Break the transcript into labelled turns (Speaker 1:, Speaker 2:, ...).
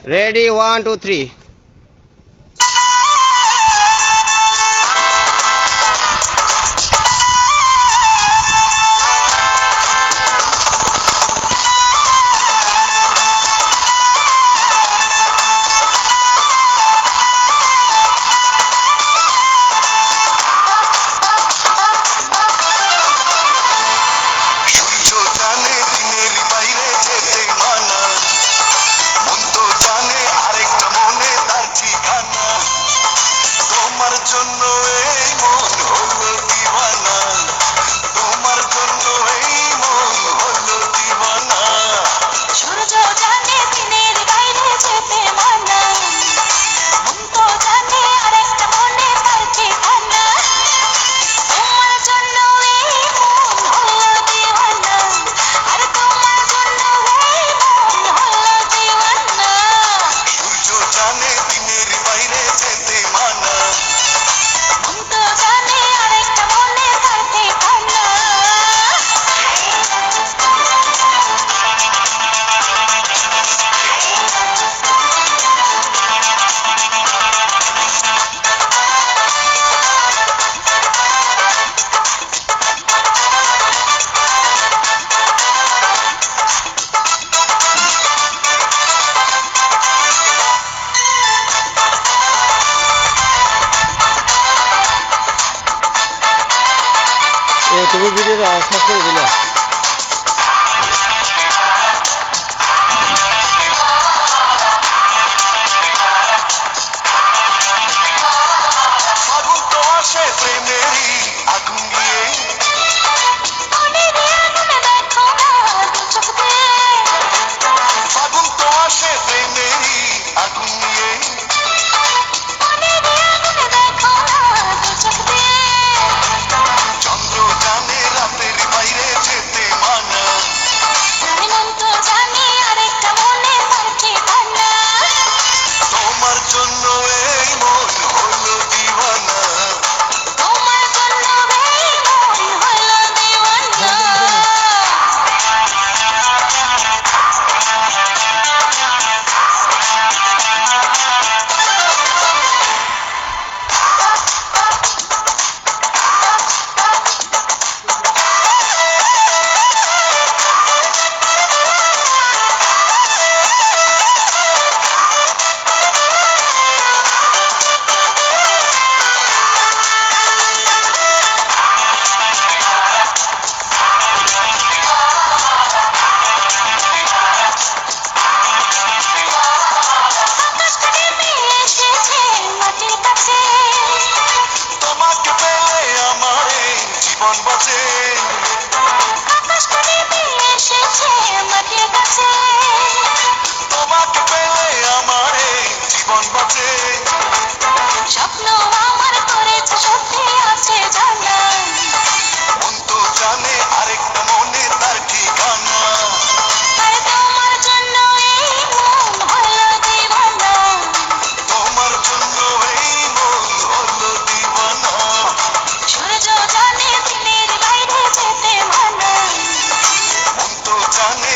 Speaker 1: Ready, 1, 2, 3. তুমি ভিডিওটা of করে দিলা
Speaker 2: ফাগুন তো আসে প্রেমেরই আগুন নিয়ে ফাগুন তো আসে প্রেমেরই আগুন নিয়ে তোমাকে পেলে আমার জীবন বাঁচে
Speaker 3: স্বপ্ন আমার করেছে সত্যি আছে জানা
Speaker 2: মন তো জানে আরেকটা মনে তার ঠিকানা
Speaker 3: আর তোমার জন্য এই মন হলো দিওয়ানা
Speaker 2: তোমার জন্য এই মন হলো দিওয়ানা
Speaker 3: সূর্য জানে দিনের বাইরে যেতে মানা
Speaker 2: মন তো জানে